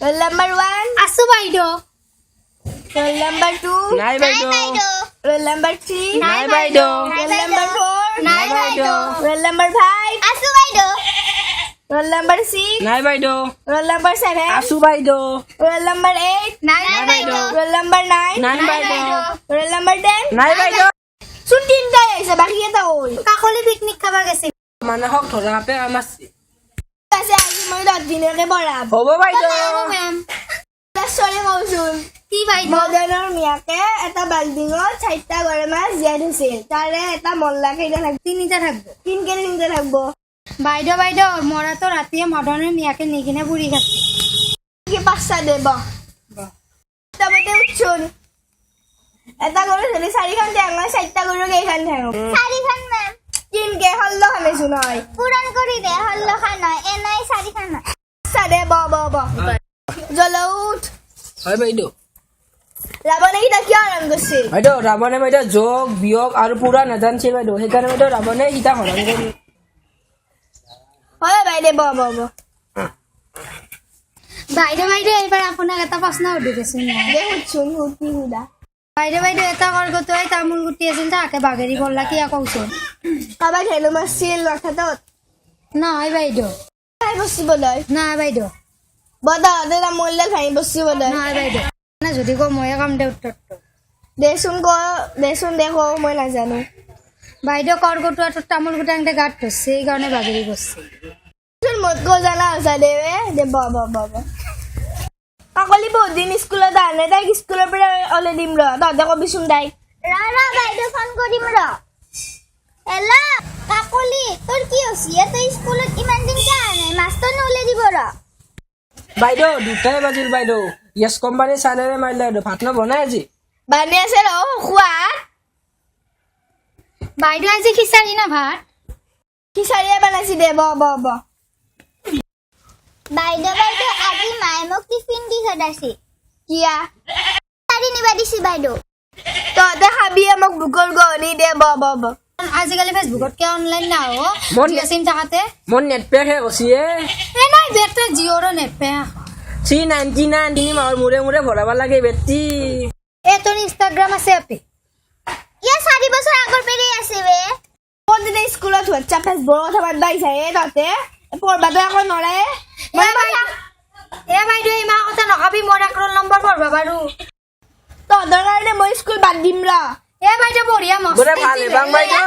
Roll number 1. Asu বাইদেউ Roll number 2. নাই বাইদেউ Roll number 3. নাই বাইদেউ Roll number 4. নাই বাইদেউ Roll number 5. Asu বাইদেউ Roll number 6. নাই বাইদেউ Roll number 7. আছো বাইদেউ Roll number 8. নাই বাইদেউ Roll number 9. নাই বাইদেউ Roll number 10. নাই বাইদেউ শুন তিনটাই আইছে বাকি এটা ওই কাকলি পিকনিক খাবা গেছে মানে হক ধৰা আপে আমাৰ আছে আজি মই 10 দিনকে পঢ়াম হ'ব বাইদেউ ম্যাম সরে কওছুন কি বাইদেউ মদনৰ মিয়াকে এটা বাল্ডিঙত 4টা গৰে মাছ জীয়াই থৈছিল তাৰে এটা মল্লা কেইটা থাকব তিনিটা থাকবো তিনটা থাকব বাইদেউ মরা তো রাতিয়ে মদনের মিয়াকে নিয়ে কিনে বুড়ি খাচ্ছে কি পাঁচটা দেব তবে উঠছুন এটা গৰু ধৰি 4খন ঠেঙৰ 4টা গৰু কেইখন ঠেঙ 4খন ম্যাম কিনকে হল্ল খানেছুন হয় পুরান করি দে হল্লো খান নয় এ নাই 4খন নয় সাদে ব জল উঠ হয় বাইদেউ ৰাৱণে কিটা কিয় আৰম্ভ কৰিছিল বাইদেউ ৰাৱণে বাইদেউ যোগ বিয়োগ আৰু পুৰা নাজানছিল বাইদেউ সেইকাৰণে বাইদেউ ৰাৱণে সীতা হৰণ কৰি হয় বাইদেউ ব বাইদেউ এবার আপনার এটা প্রশ্ন উঠে গেছে দে উঠছুন কি হুদা বাইদেউ এটা করগত হয় তামুল গুটি আছিল তাকে বাগেরি বললা কি কৌশল কাবাক হেলো মাছিল মাথাটোত নাই বাইদেউ খাই বসিবলৈ না বাইদেউ বদাহতে মল্লে খাই বসিবলৈ নাই বাইদেউ না যদি কো ময়ে কাম দে উত্তরটো দেচোন দেখো মই নাজানো বাইদেউ করগত তামুল গুটি আনতে গাঁত ধরছে এই কারণে বাগেরি করছে মত গো জানা আছে দেবে দে ব কাকলি বহুত দিন স্কুলত আনে তাইক স্কুলৰ পৰা অলে দিম তহঁতে কবিচোন তাইক রা বাইদেউ ফোন করিম র এলা কাকলি তোর কি হইছে এত স্কুলত ইমান দিন কে আনে মাস্টার নলে দিব র বাইদেউ দুটাই বাজিল বাইদেউ ইয়েছ কোম্পানী চালেৰে মাৰিলে বাইদেউ ভাত নবনাই আজি বানি আছে খোৱা বাইদেউ আজি খিচাৰি না ভাত খিচাৰিয়ে বনাইছি দে ব বাইদেউ আজি মায়ে মোক টিফিন দি খদাইছে কিয়া শাৰী নিবা দিছি বাইদেউ তহঁতে খাবি মোক বুকৰ গহনি দে ব আজিকালি ফেসবুকত কে অনলাইন না ও মন জিও সিম থাকাতে মোৰ নেট পেক হে গৈছে এ নাই বেটা জিওর নেট পে 399 তিনি মাহৰ মূৰে ভৰাব লাগে বেটি এ তোর ইনস্টাগ্রাম আছে আপে ইয়া 4 বছর আগৰ পেৰি আছে বে কোনদিন স্কুলত হোৱাটছআপ ফেচবুক কথা পাতবা আহিছে তহঁতে পঢ়বাতো আকৌ নৰে এ বাইদেউ এই মা কথা নকবি মোৰ একৰল নম্বৰ পঢ়বা পাৰো তহঁতৰ কাৰণে মই স্কুল বাদ দিম এ বাইদেউ বঢ়িয়া মস্ত বোলে ভালে বাং বাইদেউ